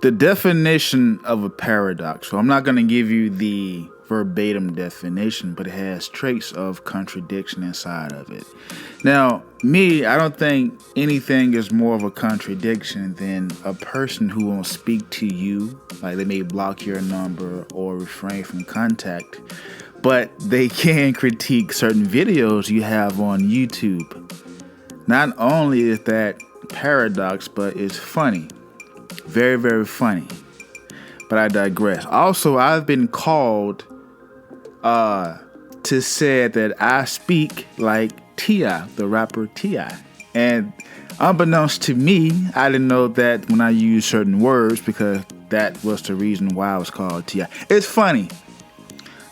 The definition of a paradox. So I'm not going to give you the verbatim definition, but it has traits of contradiction inside of it. Now, me, I don't think anything is more of a contradiction than a person who won't speak to you, like they may block your number or refrain from contact, but they can critique certain videos you have on YouTube. Not only is that paradox, but it's funny. Very, very funny. But I digress. Also, I've been called to say that I speak like T.I., the rapper T.I. And unbeknownst to me, I didn't know that when I use certain words, because that was the reason why I was called T.I. It's funny.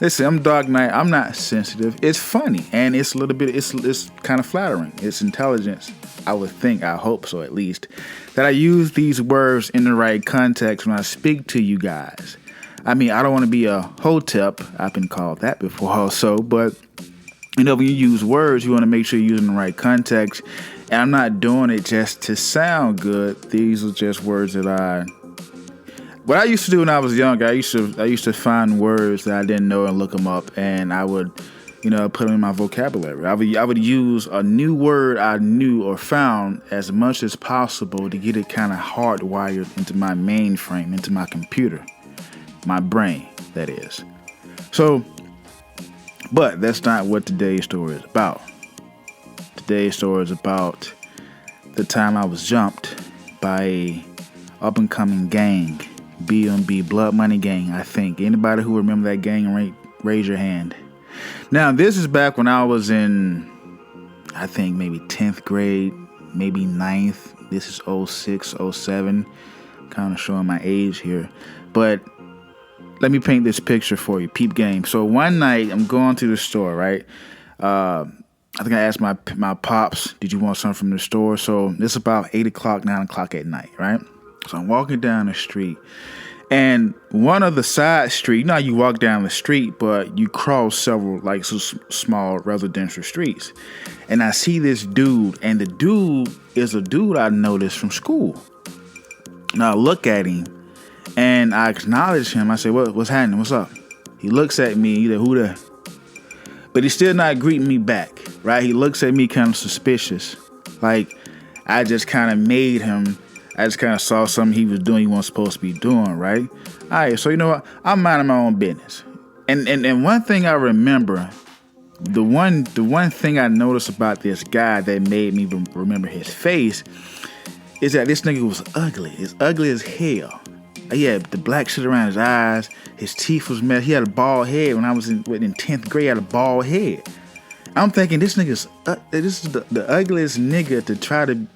Listen, I'm Dark Knight. I'm not sensitive. It's funny, and it's a little bit. It's kind of flattering. It's intelligence. I would think. I hope so, at least, that I use these words in the right context when I speak to you guys. I mean, I don't want to be a hotep. I've been called that before, also. But when you use words, you want to make sure you're using the right context. And I'm not doing it just to sound good. These are just words that what I used to do when I was younger, I used to find words that I didn't know and look them up, and I would, put them in my vocabulary. I would use a new word I knew or found as much as possible to get it kind of hardwired into my mainframe, into my computer, my brain, that is. So, but that's not what today's story is about. Today's story is about the time I was jumped by a up-and-coming gang. BMB, Blood Money Gang, I think. Anybody who remember that gang, raise your hand. Now, this is back when I was in, I think, maybe 10th grade, maybe 9th. This is 06, 07. Kind of showing my age here. But let me paint this picture for you. Peep game. So one night, I'm going to the store, right? I think I asked my pops, did you want something from the store? So it's about 8 o'clock, 9 o'clock at night, right? So I'm walking down the street, and one of the side streets, how you walk down the street, but you cross several small residential streets. And I see this dude, and the dude is a dude I noticed from school. Now I look at him, and I acknowledge him. I say, what's happening? What's up? He looks at me, he's like, who there? But he's still not greeting me back, right? He looks at me kind of suspicious. Like I just kind of made him. I just kind of saw something he was doing he wasn't supposed to be doing, right? All right, so you know what? I'm minding my own business. And one thing I remember, the one thing I noticed about this guy that made me remember his face is that this nigga was ugly. He's ugly as hell. He had the black shit around his eyes. His teeth was messed. He had a bald head. When I was in 10th grade, he had a bald head. I'm thinking this is the ugliest nigga to try to.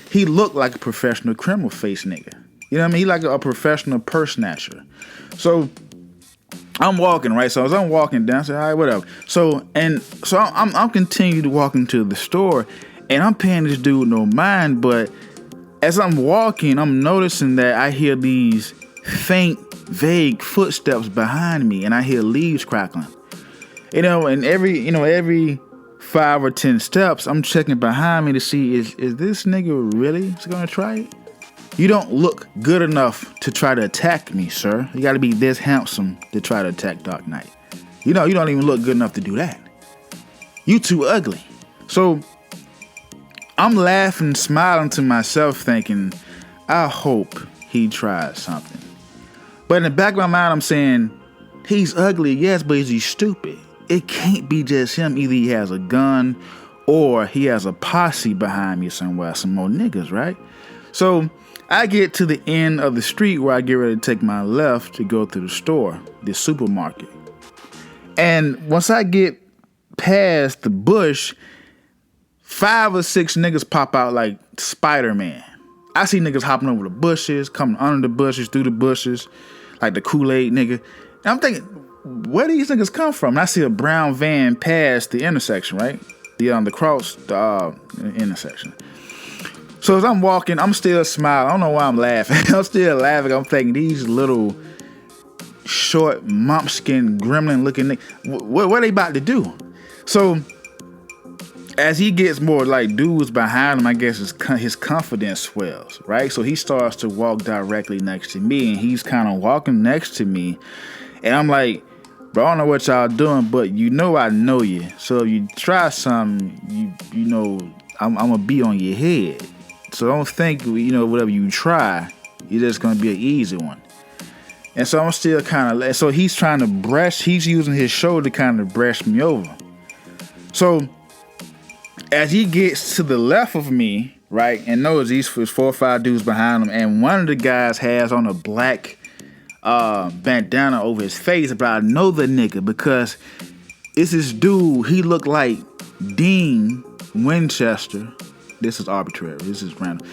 He looked like a professional criminal face nigga. You know what I mean? He like a professional purse snatcher. So I'm walking, right? So as I'm walking down, I say, all right, whatever. So I'm continuing to walk into the store, and I'm paying this dude no mind. But as I'm walking, I'm noticing that I hear these faint, vague footsteps behind me, and I hear leaves crackling. And every 5 or 10 steps, I'm checking behind me to see, is this nigga really gonna try it? You don't look good enough to try to attack me, sir. You gotta be this handsome to try to attack Dark Knight. You don't even look good enough to do that. You too ugly. So I'm laughing, smiling to myself, thinking, I hope he tries something. But in the back of my mind, I'm saying, he's ugly, yes, but is he stupid? It can't be just him. Either he has a gun or he has a posse behind me somewhere, some more niggas, right? So I get to the end of the street where I get ready to take my left to go to the store, the supermarket. And once I get past the bush, 5 or 6 niggas pop out like Spider-Man. I see niggas hopping over the bushes, coming under the bushes, through the bushes, like the Kool-Aid nigga. And I'm thinking, where do these niggas come from? And I see a brown van pass the intersection, right? The cross, the intersection. So as I'm walking, I'm still smiling. I don't know why I'm laughing. I'm still laughing. I'm thinking these little short, mop-skin, gremlin-looking niggas, what are they about to do? So as he gets more like dudes behind him, I guess his confidence swells, right? So he starts to walk directly next to me, and he's kind of walking next to me, and I'm like, bro, I don't know what y'all doing, but I know you. So if you try something, you know, I'm gonna be on your head. So don't think, whatever you try, you're just gonna be an easy one. And so I'm still kind of, so he's trying to he's using his shoulder to kind of brush me over. So as he gets to the left of me, right, and knows these 4 or 5 dudes behind him, and one of the guys has on a black bandana over his face, but I know the nigga because it's this dude. He looked like Dean Winchester. This is arbitrary. This is random.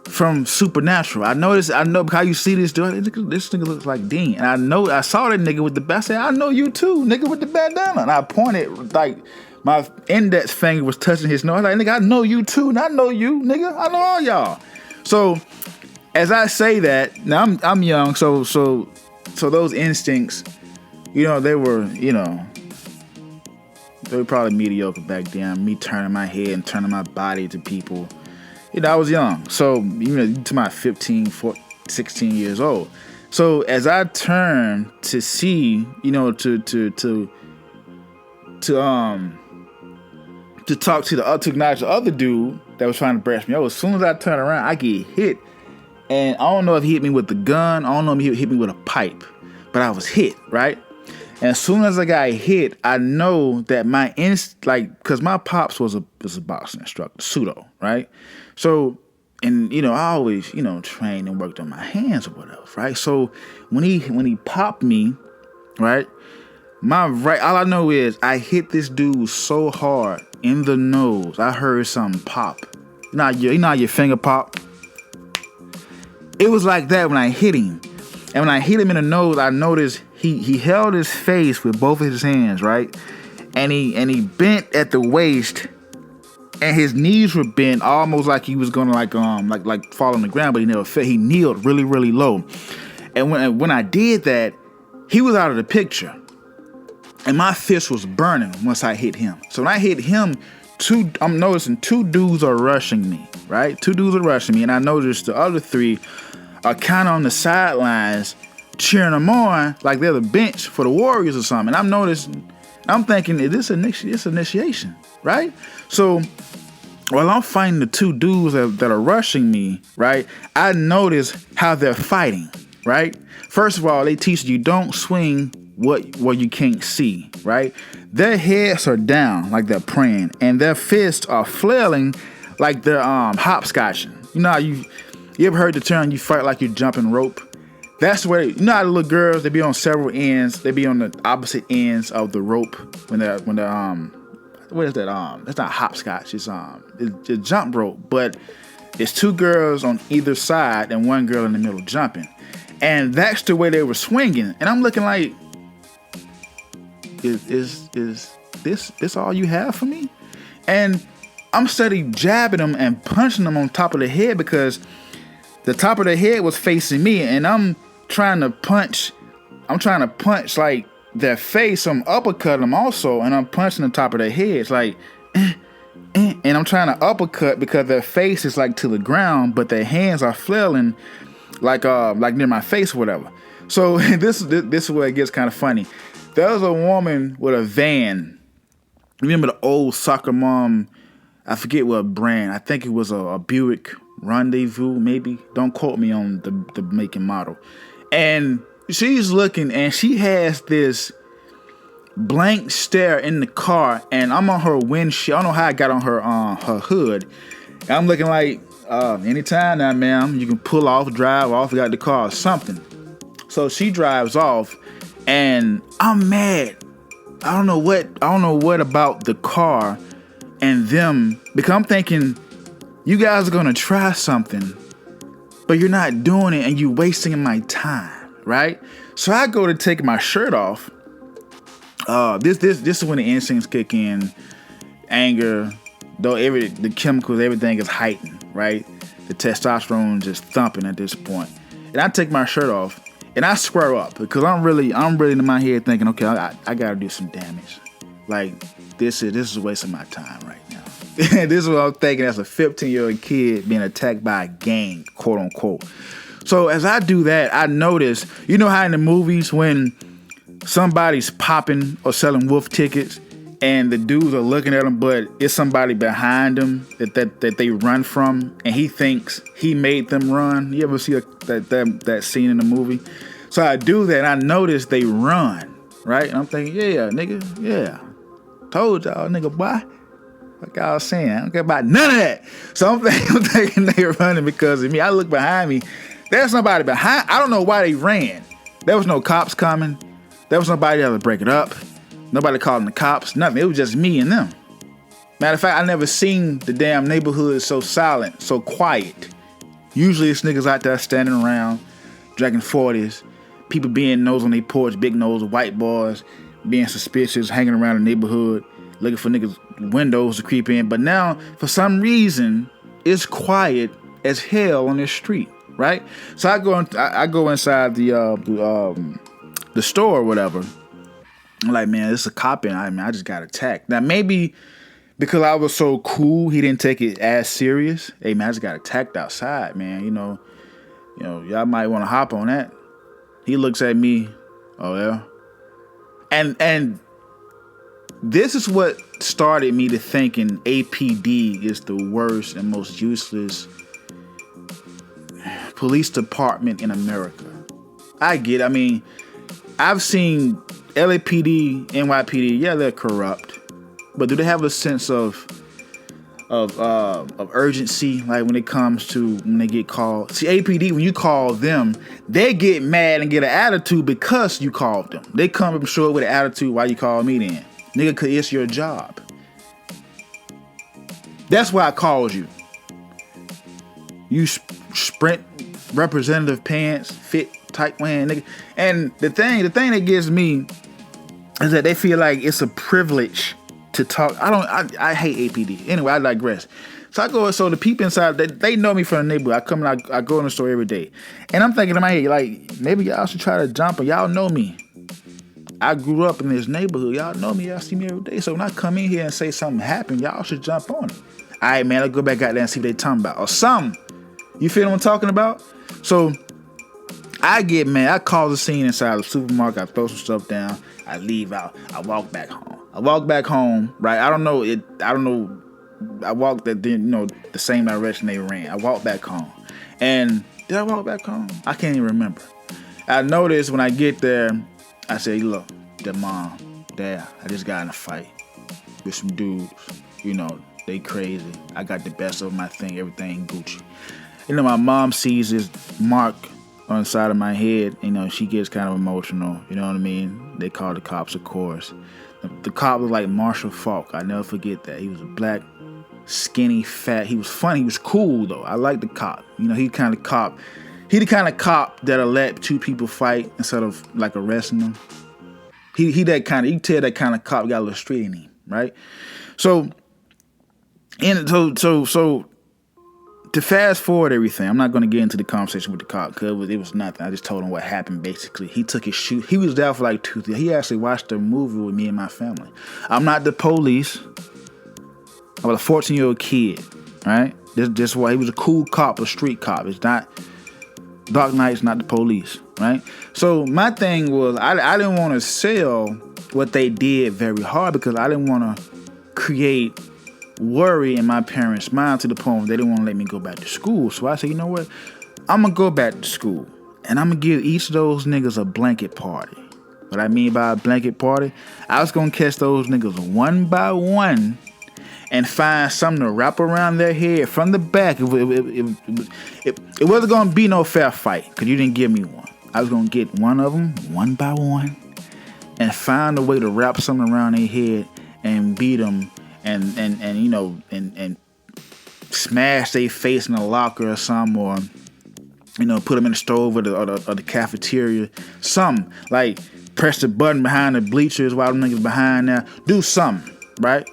From Supernatural. I know because you see this dude. This nigga looks like Dean. And I saw that nigga with the bandana. I said, I know you too, nigga with the bandana. And I pointed, like, my index finger was touching his nose. I was like, nigga, I know you too. And I know you, nigga. I know all y'all. So, as I say that, now I'm young, so those instincts, they were probably mediocre back then. Me turning my head and turning my body to people. I was young. So, to my 15, 14, 16 years old. So as I turned to see, to talk to acknowledge the other dude that was trying to brush me over, as soon as I turn around, I get hit. And I don't know if he hit me with the gun. I don't know if he hit me with a pipe. But I was hit, right? And as soon as I got hit, I know that because my pops was a boxing instructor, pseudo, right? So, and I always, trained and worked on my hands or whatever, right? So when he popped me, right, all I know is I hit this dude so hard in the nose, I heard something pop. You know how your finger pop? It was like that when I hit him. And when I hit him in the nose, I noticed he held his face with both of his hands, right? And he bent at the waist, and his knees were bent almost like he was gonna like fall on the ground, but he never fell. He kneeled really, really low. And when I did that, he was out of the picture. And my fist was burning once I hit him. So when I hit him, I'm noticing 2 dudes are rushing me, right? 2 dudes are rushing me, and I noticed the other 3 are kind of on the sidelines cheering them on like they're the bench for the Warriors or something. And I'm thinking, is this initiation, right? So while I'm fighting the 2 dudes that are rushing me, right, I notice how they're fighting, right? First of all, they teach you don't swing what you can't see, right? Their heads are down like they're praying, and their fists are flailing like they're hopscotching. You know how you ever heard the term you fight like you're jumping rope? That's where how the little girls, they be on several ends. They be on the opposite ends of the rope when they're what is that? It's not hopscotch. It's jump rope, but it's 2 girls on either side and 1 girl in the middle jumping, and that's the way they were swinging. And I'm looking like, is this all you have for me? And I'm steady jabbing them and punching them on top of the head because the top of the head was facing me, and I'm trying to punch like their face. I'm uppercutting them also, and I'm punching the top of their heads like, and I'm trying to uppercut because their face is like to the ground, but their hands are flailing like near my face or whatever. So this is where it gets kind of funny. There was a woman with a van. Remember the old soccer mom? I forget what brand. I think it was a Buick Rendezvous, maybe. Don't quote me on the make and model. And she's looking, and she has this blank stare in the car, and I'm on her windshield. I don't know how I got on her hood. And I'm looking like, anytime now, ma'am, you can pull off, drive off, got the car or something. So she drives off, and I'm mad. I don't know what about the car and them, because I'm thinking, you guys are gonna try something, but you're not doing it, and you're wasting my time, right? So I go to take my shirt off. This is when the instincts kick in, anger, though the chemicals, everything is heightened, right? The testosterone just thumping at this point. And I take my shirt off, and I square up because I'm really in my head thinking, okay, I gotta do some damage. Like this is a waste of my time right now. this is what I'm thinking as a 15-year-old kid being attacked by a gang, quote unquote. So as I do that, I notice, you know how in the movies when somebody's popping or selling wolf tickets and the dudes are looking at them, but it's somebody behind them that they run from, and he thinks he made them run. You ever see that scene in the movie? So I do that, and I notice they run, right? And I'm thinking, yeah, nigga, yeah. Told y'all, nigga, boy. Like I was saying, I don't care about none of that. So I'm thinking they running because of me. I look behind me. There's nobody behind. I don't know why they ran. There was no cops coming. There was nobody there to break it up. Nobody calling the cops. Nothing. It was just me and them. Matter of fact, I never seen the damn neighborhood so silent, so quiet. Usually it's niggas out there standing around, drinking 40s, people being nose on their porch, big nose, white boys, being suspicious, hanging around the neighborhood, looking for niggas' windows to creep in. But now, for some reason, it's quiet as hell on this street, right? So I go inside the store or whatever. I'm like, man, this is a cop in. I just got attacked. Now maybe because I was so cool, he didn't take it as serious. Hey man, I just got attacked outside, man. You know, y'all might want to hop on that. He looks at me, oh yeah, and this is what started me to thinking APD is the worst and most useless police department in America. I get. I mean, I've seen LAPD, NYPD. Yeah, they're corrupt, but do they have a sense of urgency? Like when it comes to when they get called. See, APD, when you call them, they get mad and get an attitude because you called them. They come up short with an attitude. Why you call me then, nigga? Cause it's your job. That's why I called you. You sprint representative pants, fit tight wearing nigga. And the thing that gets me is that they feel like it's a privilege to talk. I hate APD. Anyway, I digress. So the people inside, they know me from the neighborhood. I come and I go in the store every day. And I'm thinking in my head, like, maybe y'all should try to jump, or y'all know me. I grew up in this neighborhood. Y'all know me. Y'all see me every day. So when I come in here and say something happened, y'all should jump on it. All right, man, I'll go back out there and see what they talking about. Or something. You feel what I'm talking about? So I get mad. I cause a scene inside the supermarket. I throw some stuff down. I leave out. I walk back home. Right? I don't know. I walked the same direction they ran. I walked back home. And did I walk back home? I can't even remember. I noticed when I get there, I say, look, their mom, dad, I just got in a fight with some dudes. You know, they crazy. I got the best of my thing, everything Gucci. You know, my mom sees this mark on the side of my head. You know, she gets kind of emotional. You know what I mean? They call the cops, of course. The cop was like Marshall Falk. I never forget that. He was a black, skinny, fat. He was funny. He was cool, though. I like the cop. You know, he the kind of cop that'll let two people fight instead of like arresting them. He that kind of, you can tell that kind of cop got a little street in him, right? So to fast forward everything, I'm not going to get into the conversation with the cop because it was nothing. I just told him what happened, basically. He took his shoe. He was there for like 2 days. He actually watched a movie with me and my family. I'm not the police. I was a 14-year-old kid, right? This why he was a cool cop, a street cop. It's not Dark Knight's not the police, right? So my thing was I didn't want to sell what they did very hard because I didn't want to create worry in my parents' mind to the point where they didn't want to let me go back to school. So I said, you know what? I'm going to go back to school and I'm going to give each of those niggas a blanket party. What I mean by a blanket party, I was going to catch those niggas one by one and find something to wrap around their head from the back. It wasn't going to be no fair fight because you didn't give me one. I was going to get one of them one by one and find a way to wrap something around their head and beat them and smash their face in a locker or something, or put them in the stove or the cafeteria, something like press the button behind the bleachers while them niggas behind there, do something, right?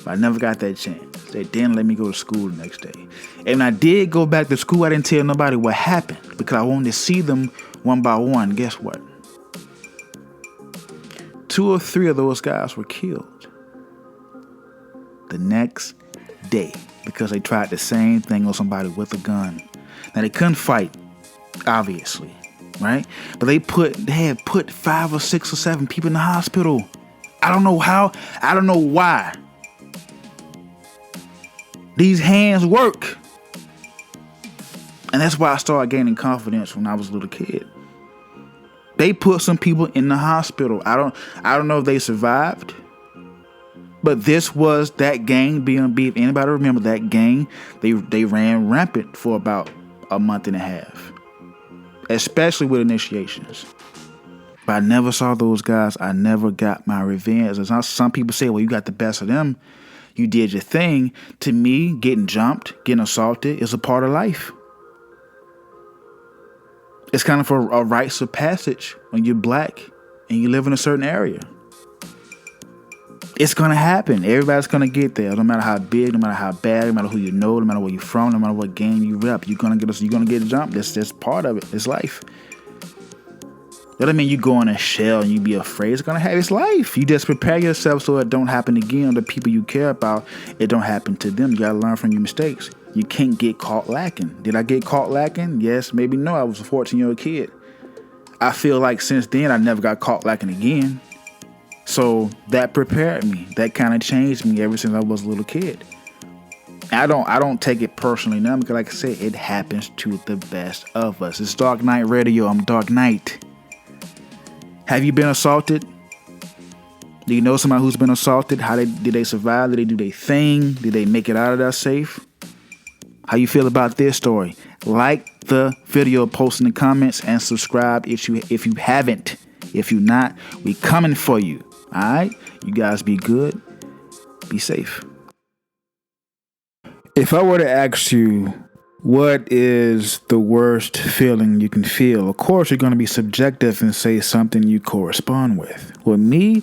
But I never got that chance. They didn't let me go to school the next day. And when I did go back to school, I didn't tell nobody what happened because I wanted to see them one by one. Guess what? 2 or 3 of those guys were killed. the next day because they tried the same thing on somebody with a gun. Now they couldn't fight, obviously, right? But they had put 5 or 6 or 7 people in the hospital. I don't know how. I don't know why. These hands work. And that's why I started gaining confidence when I was a little kid. They put some people in the hospital. I don't know if they survived. But this was that gang, BMB. If anybody remember that gang, they ran rampant for about a month and a half. Especially with initiations. But I never saw those guys. I never got my revenge. Some people say, well, you got the best of them. You did your thing. To me, getting jumped, getting assaulted is a part of life. It's kind of a rites of passage when you're black and you live in a certain area. It's going to happen. Everybody's going to get there. No matter how big, no matter how bad, no matter who you know, no matter where you're from, no matter what game you rep, you're going to get jumped. That's just part of it. It's life. That doesn't mean you go in a shell and you be afraid. It's going to happen. It's life. You just prepare yourself so it don't happen again. The people you care about, it don't happen to them. You got to learn from your mistakes. You can't get caught lacking. Did I get caught lacking? Yes, maybe no. I was a 14-year-old kid. I feel like since then, I never got caught lacking again. So that prepared me. That kind of changed me ever since I was a little kid. I don't take it personally now because, like I said, it happens to the best of us. It's Dark Knight Radio. I'm Dark Knight. Have you been assaulted? Do you know somebody who's been assaulted? Did they survive? Did they do their thing? Did they make it out of there safe? How you feel about this story? Like the video, post in the comments, and subscribe if you haven't. If you're not, we coming for you. All right? You guys be good. Be safe. If I were to ask you, what is the worst feeling you can feel? Of course, you're going to be subjective and say something you correspond with. With me,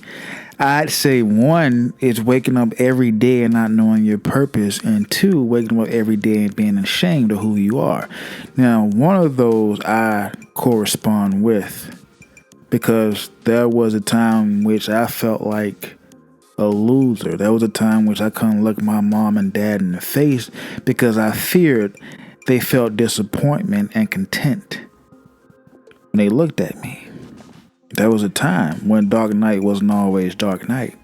I'd say 1 is waking up every day and not knowing your purpose, and 2, waking up every day and being ashamed of who you are. Now, one of those I correspond with because there was a time in which I felt like a loser. There was a time in which I couldn't look my mom and dad in the face because I feared they felt disappointment and content when they looked at me. There was a time when Dark Knight wasn't always Dark Knight.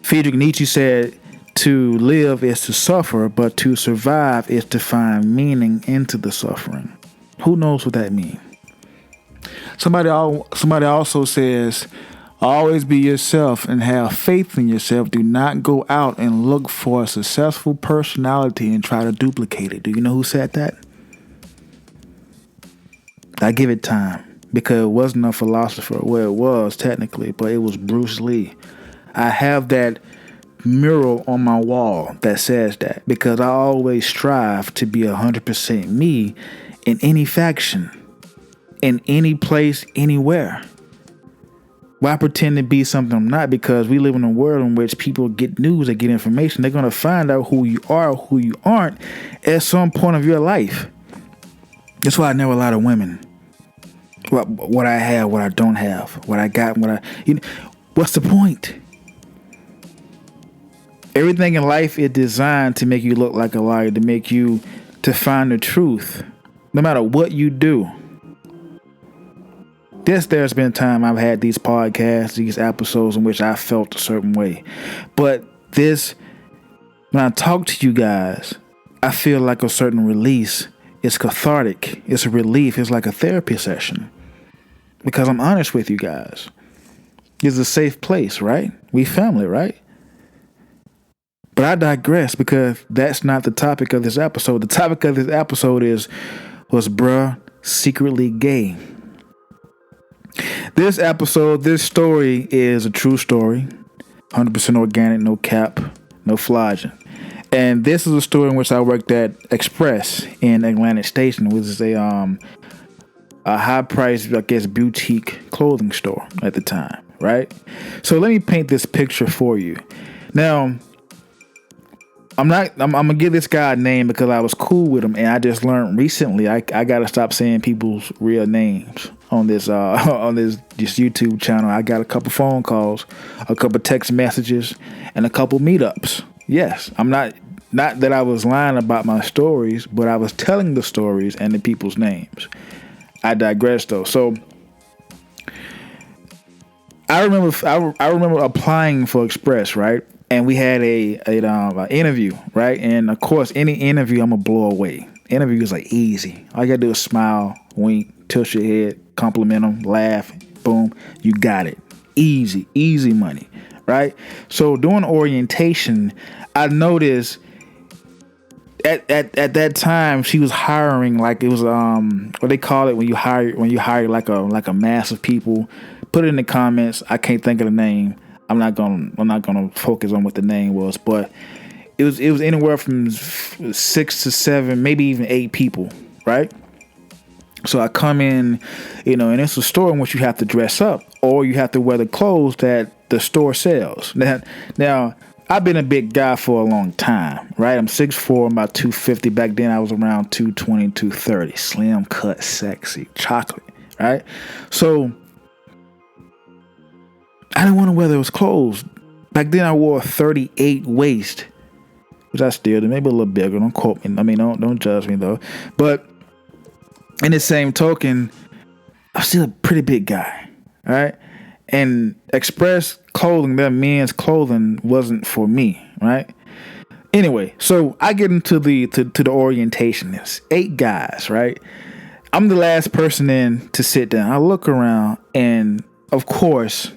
Friedrich Nietzsche said, to live is to suffer, but to survive is to find meaning into the suffering. Who knows what that means? Somebody also says, always be yourself and have faith in yourself. Do not go out and look for a successful personality and try to duplicate it. Do you know who said that? I give it time. Because it wasn't a philosopher. Well, it was technically, but it was Bruce Lee. I have that mural on my wall that says that because I always strive to be 100% me in any faction, in any place, anywhere. Why pretend to be something I'm not? Because we live in a world in which people get news, they get information. They're going to find out who you are or who you aren't at some point of your life. That's why I know a lot of women. What I have, what I don't have, what I got, what's the point? Everything in life is designed to make you look like a liar, to find the truth, no matter what you do. There's been a time I've had these podcasts, these episodes in which I felt a certain way. But when I talk to you guys, I feel like a certain release. It's cathartic. It's a relief. It's like a therapy session. Because I'm honest with you guys. It's a safe place, right? We family, right? But I digress because that's not the topic of this episode. The topic of this episode was bruh secretly gay. This story is a true story. 100% organic, no cap, no flogging. And this is a story in which I worked at Express in Atlantic Station, which is a high-priced, I guess, boutique clothing store at the time, right? So let me paint this picture for you. Now, I'm gonna give this guy a name because I was cool with him, and I just learned recently I gotta stop saying people's real names on this on this YouTube channel. I got a couple phone calls, a couple text messages, and a couple meetups. Yes, I'm not that I was lying about my stories, but I was telling the stories and the people's names. I digress though. So I remember applying for Express, right? And we had an interview, right? And of course, any interview I'm gonna blow away. Interview is like easy. All you gotta do is smile, wink, tilt your head, compliment them, laugh, boom, you got it. Easy money, right? So during orientation, I noticed at that time she was hiring, like it was what they call it when you hire like a mass of people. Put it in the comments. I can't think of the name. I'm not gonna focus on what the name was, but it was anywhere from 6 to 7, maybe even 8 people, right? So I come in, and it's a store in which you have to dress up or you have to wear the clothes that the store sells. Now I've been a big guy for a long time, right? I'm 6'4", I'm about 250. Back then I was around 220, 230. Slim cut, sexy, chocolate, right? So I didn't want to wear those clothes. Back then I wore a 38 waist, which I still do, maybe a little bigger. Don't quote me. I mean, don't judge me though. But in the same token, I'm still a pretty big guy, right? And Express clothing, that men's clothing, wasn't for me, right? Anyway, so I get into the orientation. There's 8 guys, right? I'm the last person in to sit down. I look around, and of course,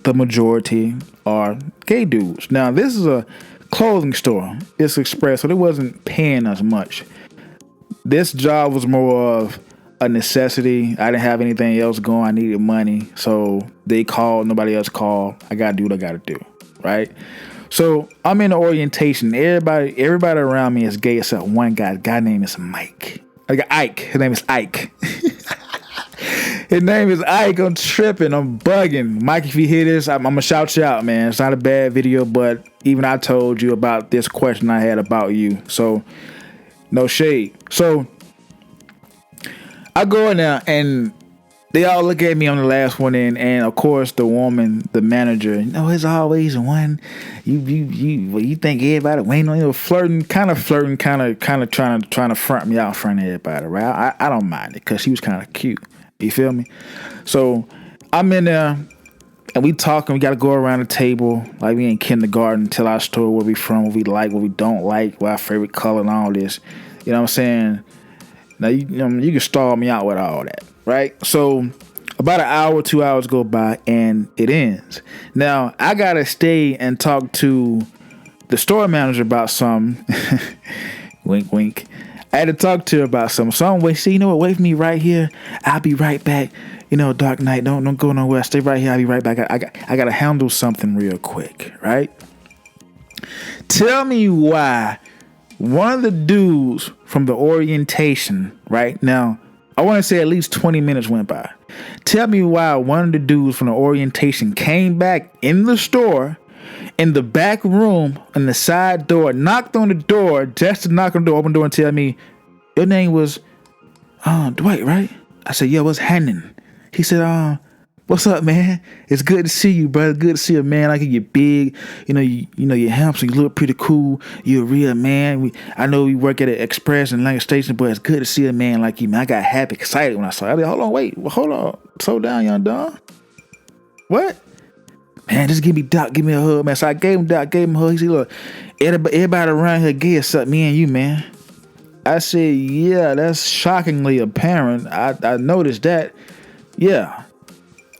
the majority are gay dudes. Now, this is a clothing store. It's Express, so they wasn't paying us much. This job was more of a necessity. I didn't have anything else going. I needed money, so they called. Nobody else called. I gotta do what I gotta do, right? So I'm in the orientation. Everybody around me is gay except one guy. The guy name is Mike. I got Ike. His name is Ike. His name is Ike. I'm tripping. I'm bugging. Mike, if you hear this, I'm going to shout you out, man. It's not a bad video, but even I told you about this question I had about you. So, no shade. So, I go in there, and they all look at me. I'm the last one in. And, of course, the woman, the manager, it's always one. You think everybody waiting on you, flirting, kind of trying to front me out in front of everybody, right? I don't mind it because she was kind of cute. You feel me? So I'm in there and we talking. We got to go around the table like we in kindergarten, tell our story, where we from, what we like, what we don't like, what our favorite color, and all this. You know what I'm saying? Now you can stall me out with all that, right? So about an hour, 2 hours go by and it ends. Now I gotta stay and talk to the store manager about something. Wink, wink. I had to talk to her about something. So I'm wait. See, you know what? Wait for me right here. I'll be right back. Dark Knight. Don't go nowhere. Stay right here. I'll be right back. I gotta handle something real quick, right? Tell me why one of the dudes from the orientation, right now, I want to say at least 20 minutes went by. Tell me why one of the dudes from the orientation came back in the store, in the back room, in the side door, knocked on the door, just to knock on the door, open the door and tell me, your name was Dwight, right? I said, yeah, what's happening? He said, what's up, man? It's good to see you, brother. Good to see you, man. Like you're big, you're handsome, you look pretty cool. You're a real man. I know you work at an Express and Lancaster Station, but it's good to see a man like you, man. I got happy, excited when I saw you. I was like, hold on, slow down, young Don. What? Man, just give me Doc, give me a hug, man. So I gave him Doc, gave him a hug. He said, look, everybody around here gay except me and you, man. I said, yeah, that's shockingly apparent. I noticed that. Yeah.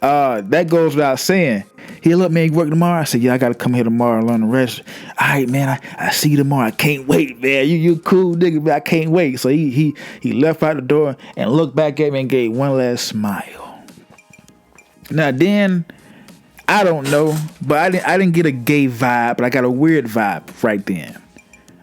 That goes without saying. He look, man, you work tomorrow? I said, yeah, I got to come here tomorrow and learn the rest. All right, man, I see you tomorrow. I can't wait, man. You cool nigga, man. I can't wait. So he left out the door and looked back at me and gave one last smile. Now, then, I don't know, but I didn't get a gay vibe, but I got a weird vibe right then.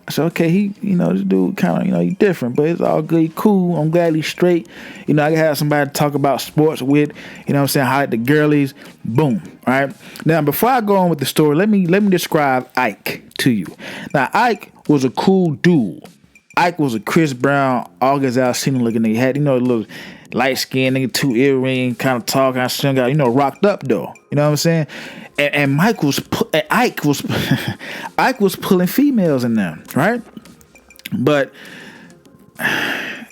I said, okay, this dude kind of, he different, but it's all good. He cool. I'm glad he's straight. I can have somebody to talk about sports with, what I'm saying, how the girlies, boom. All right. Now, before I go on with the story, let me describe Ike to you. Now, Ike was a cool dude. Ike was a Chris Brown, August Alsina looking nigga. He had, light skinned nigga, 2 earring, kind of tall, kind of strung out, rocked up though. You know what I'm saying? And Ike was Ike was pulling females in them, right? But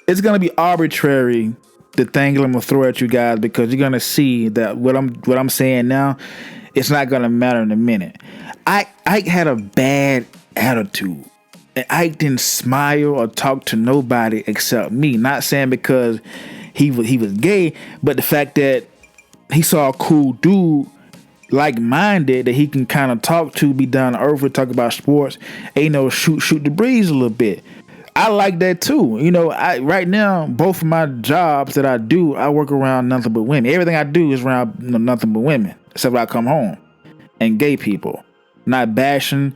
it's gonna be arbitrary, the thing I'm gonna throw at you guys, because you're gonna see that what I'm saying now, it's not gonna matter in a minute. Ike had a bad attitude. And Ike didn't smile or talk to nobody except me. Not saying because he was gay, but the fact that he saw a cool dude, like-minded, that he can kind of talk to, be down to earth, talk about sports, and shoot the breeze a little bit. I like that too. Right now, both of my jobs that I do, I work around nothing but women. Everything I do is around nothing but women, except when I come home, and gay people. Not bashing.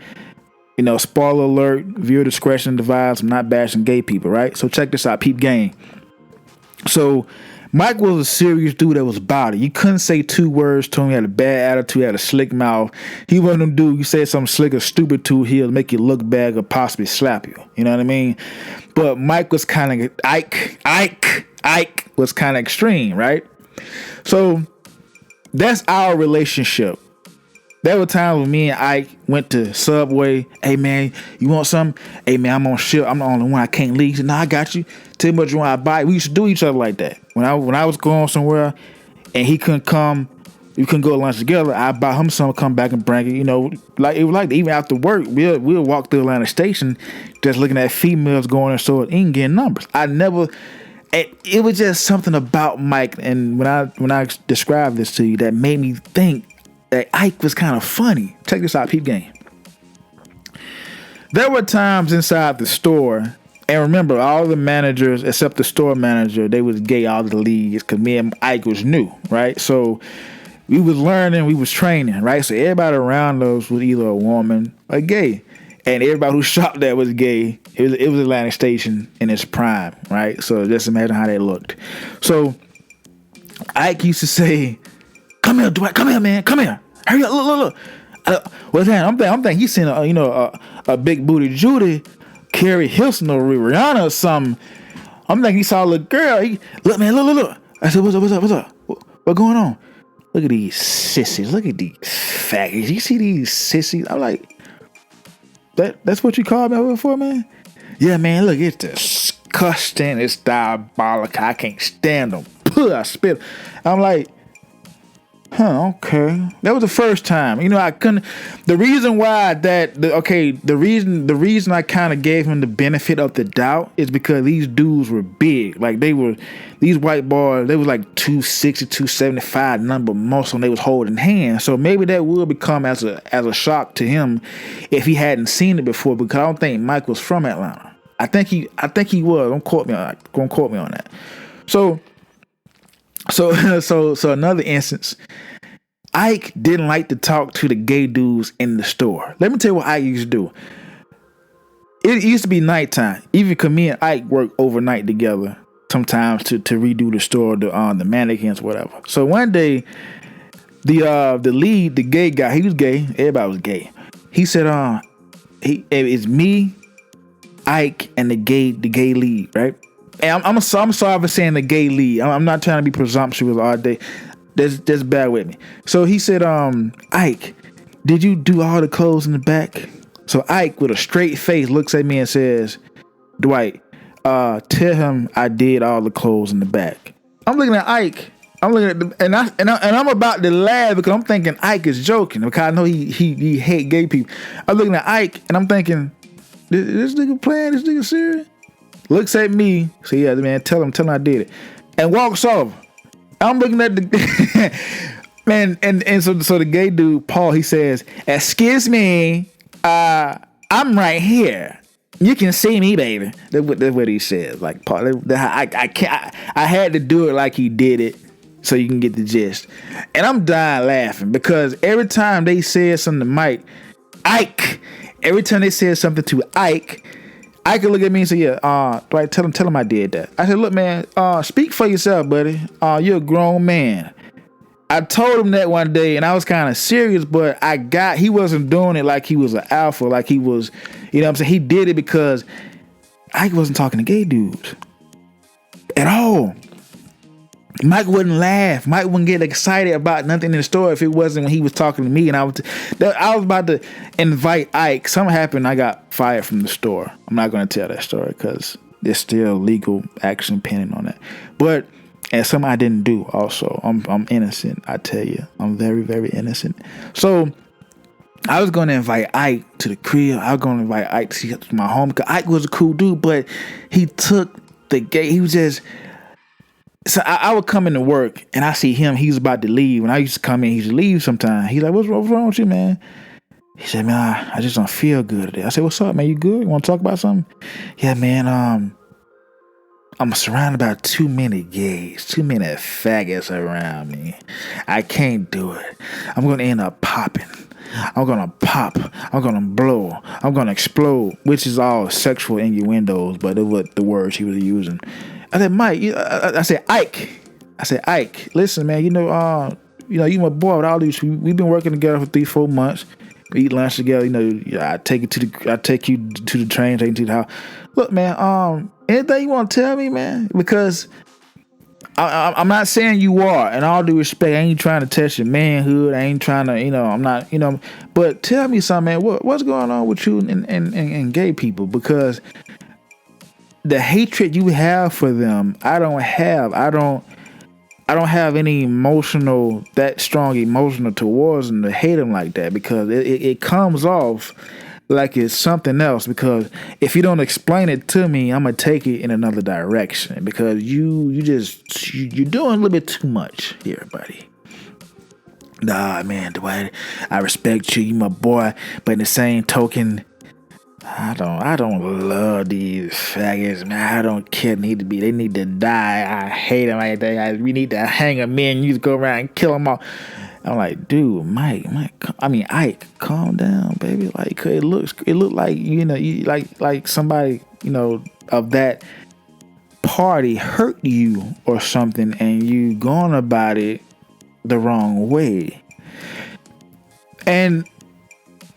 Spoiler alert, viewer discretion advised. I'm not bashing gay people, right? So check this out, peep game. So Mike was a serious dude that was about it. You couldn't say 2 words to him. He had a bad attitude, had a slick mouth. He wasn't them dude, you say something slick or stupid to, he'll make you look bad or possibly slap you. You know what I mean? But Mike was kind of, Ike was kind of extreme, right? So that's our relationship. There were times when me and Ike went to Subway. Hey man, you want something? Hey man, I'm on shift. I'm the only one. I can't leave. He said, no, I got you. Tell me what you want, I buy it. We used to do each other like that. When I was going somewhere and he couldn't come, we couldn't go to lunch together, I buy him something, come back and bring it. Like it was like even after work, we'll walk through Atlanta Station just looking at females going and so and getting numbers. It was just something about Mike, and when I described this to you, that made me think that Ike was kind of funny. Check this out, peep game. There were times inside the store, and remember, all the managers except the store manager, they was gay, all the leads, because me and Ike was new, right? So we was learning, we was training, right? So everybody around us was either a woman or gay, and everybody who shopped there was gay. It was Atlanta Station in its prime, right? So just imagine how they looked. So Ike used to say, "Come here, Dwight. Come here, man. Come here. Hurry up. Look. What's that? I'm thinking he's seen a big booty Judy, Carrie Hilson or Rihanna or something. I'm thinking he saw a little girl. Look, man. Look. I said, what's up? What going on? Look at these sissies. Look at these faggots. You see these sissies? I'm like, that's what you called me over for, man? Yeah, man. Look, it's disgusting. It's diabolical. I can't stand them. I spit. I'm like, okay. That was the first time. I couldn't. The reason why the reason I kind of gave him the benefit of the doubt is because these dudes were big. Like these white boys, they was like 260, 275 number, most of them they was holding hands. So maybe that would become as a shock to him if he hadn't seen it before, because I don't think Mike was from Atlanta. I think he was. Don't quote me on that. So another instance, Ike didn't like to talk to the gay dudes in the store. Let me tell you what Ike used to do. It used to be nighttime. Even because me and Ike work overnight together sometimes to redo the store, the mannequins, whatever. So one day, the lead, the gay guy, he was gay. Everybody was gay. He said, it's me, Ike, and the gay lead, right? And I'm sorry for saying the gay lead. I'm not trying to be presumptuous all day. Just bear with me. So he said, Ike, did you do all the clothes in the back? So Ike, with a straight face, looks at me and says, Dwight, tell him I did all the clothes in the back. I'm looking at Ike. I'm looking at and I'm about to laugh because I'm thinking Ike is joking, because I know he hate gay people. I'm looking at Ike and I'm thinking, this nigga playing? This nigga serious? Looks at me, so yeah, man, tell him I did it, and walks off. I'm looking at the man, and so the gay dude Paul, he says, "Excuse me, I'm right here. You can see me, baby." That's what he says. Like Paul, I can't. I had to do it like he did it, so you can get the gist. And I'm dying laughing because every time they said something to Ike, every time they said something to Ike could look at me and say, yeah, Dwight, tell him I did that. I said, look, man, speak for yourself, buddy. You're a grown man. I told him that one day, and I was kind of serious, but he wasn't doing it like he was an alpha, like he was, you know what I'm saying? He did it because I wasn't talking to gay dudes at all. Mike wouldn't laugh. Mike wouldn't get excited about nothing in the store if it wasn't when he was talking to me. And I was about to invite Ike. Something happened. I got fired from the store. I'm not going to tell that story because there's still legal action pending on that. But and something I didn't do. Also, I'm innocent. I tell you, I'm very, very innocent. So I was going to invite Ike to the crib. I was going to invite Ike to see my home because Ike was a cool dude, but he took the gate. He was just. So I would come into work and I see him. He was about to leave. When I used to come in, he used to leave sometimes. He's like, what's wrong with you, man? He said, man, I just don't feel good today. I said, what's up, man? You good? You want to talk about something? Yeah, man. I'm surrounded by too many gays, too many faggots around me. I can't do it. I'm going to end up popping. I'm going to pop. I'm going to blow. I'm going to explode, which is all sexual innuendos, but it was the words he was using. I said, Mike, I said, Ike, listen, man, you my boy with all these, we've been working together for 3-4 months. We eat lunch together, I take you to the train, take you to the house. Look, man, anything you want to tell me, man? Because I'm not saying you are, in all due respect, I ain't trying to test your manhood. I ain't trying to, I'm not, but tell me something, man, what's going on with you and gay people? Because the hatred you have for them, I don't have. I don't have any that strong emotional towards them to hate them like that, because it comes off like it's something else. Because if you don't explain it to me, I'm gonna take it in another direction, because you're doing a little bit too much here, buddy. Nah, man, Dwight, I respect you. You my boy, but in the same token, I don't love these faggots, man. I don't care. They need to die. I hate them like that. We need to hang them in. You go around and kill them all. I'm like, dude, Ike, calm down, baby. Like, it looked like, you like somebody, of that party hurt you or something, and you gone about it the wrong way. And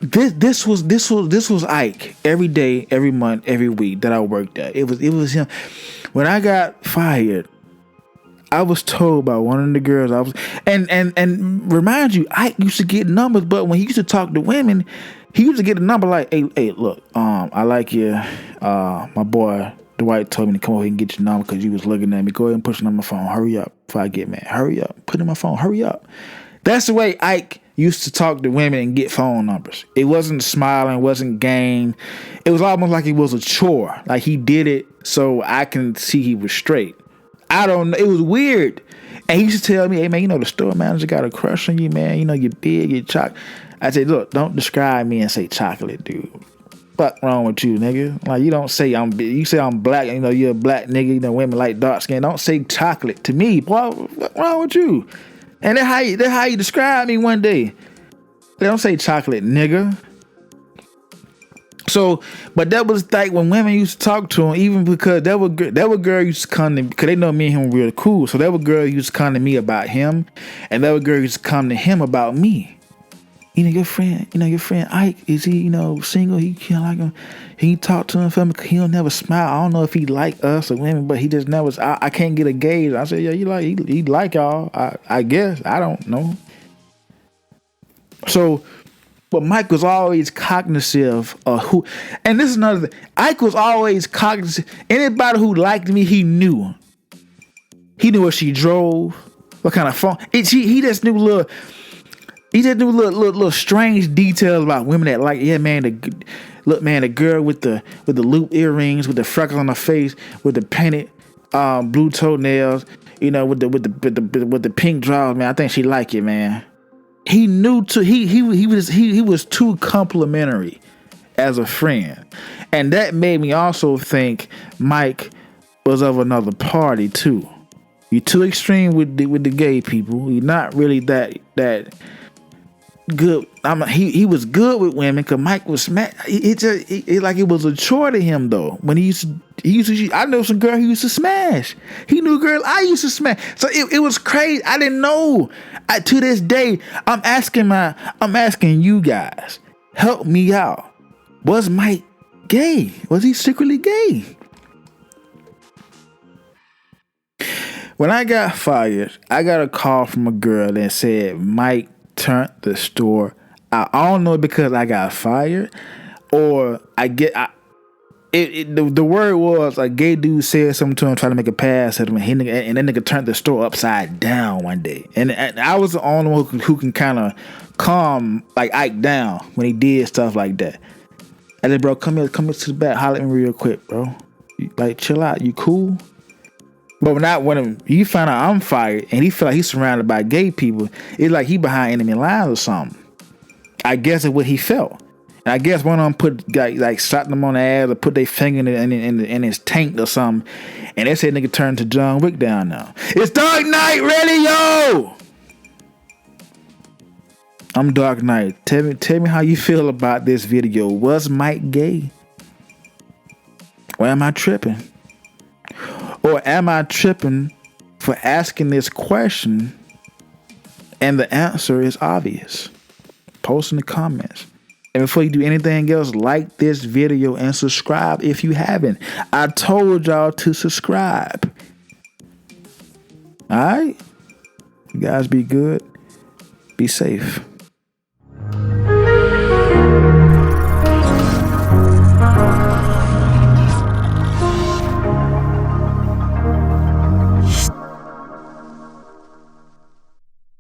This was Ike every day, every month, every week that I worked at. It was him. When I got fired, I was told by one of the girls and remind you, Ike used to get numbers, but when he used to talk to women, he used to get a number like, hey, look, I like you. My boy Dwight told me to come over here and get your number because you was looking at me. Go ahead and put it on my phone. Hurry up before I get mad. Hurry up. Put it in my phone. Hurry up. That's the way Ike used to talk to women and get phone numbers. It wasn't smiling, it wasn't game. It was almost like it was a chore. Like he did it so I can see he was straight. I don't know. It was weird. And he used to tell me, hey, man, the store manager got a crush on you, man. You're big, you're chocolate. I said, look, don't describe me and say chocolate, dude. Fuck wrong with you, nigga? Like, you don't say I'm big. You say I'm black, you're a black nigga. Women like dark skin. Don't say chocolate to me. Boy, what's wrong with you? And that's how you describe me one day. They don't say chocolate, nigga. So, but that was like when women used to talk to him, even because that was girl used to come to, because they know me and him were real cool. So that was girl used to come to me about him, and that was girl used to come to him about me. Your friend Ike, is he, single? He can't like him. He talk to him for me. He'll never smile. I don't know if he like us or women, but he just never. I can't get a gauge. I said, yeah, he like y'all. I guess I don't know. So, but Mike was always cognizant of who, and this is another thing. Ike was always cognizant. Anybody who liked me, he knew. He knew what she drove, what kind of phone. He just knew little. He just knew little strange details about women that like, yeah, man, the girl with the loop earrings, with the freckles on her face, with the painted blue toenails, with the pink drawers, man. I think she like it, man. He knew he was too complimentary as a friend, and that made me also think Mike was of another party too. You're too extreme with the gay people. You're not really that good. He was good with women because Mike was smack. It like it was a chore to him though. When he used to I know some girl he used to smash. He knew girl I used to smash. So it was crazy. I didn't know. To this day, I'm asking you guys, help me out. Was Mike gay? Was he secretly gay? When I got fired, I got a call from a girl that said Mike turned the store out. I don't know because I got fired or the word was a gay dude said something to him, trying to make a pass at him, and that nigga turned the store upside down one day. And I was the only one who can kind of calm like Ike down when he did stuff like that. I said, bro, come here to the back, holler at me real quick, bro. Like, chill out, you cool? But when he found out I'm fired and he feel like he's surrounded by gay people, it's like he behind enemy lines or something. I guess it's what he felt. And I guess one of them shot them on the ass or put their finger in his tank or something. And they said nigga turned to John Wick down now. It's Dark Knight Radio! I'm Dark Knight. Tell me how you feel about this video. Was Mike gay? Or am I tripping? Or am I tripping for asking this question and the answer is obvious? Post in the comments. And before you do anything else, like this video and subscribe if you haven't. I told y'all to subscribe. Alright? You guys be good. Be safe.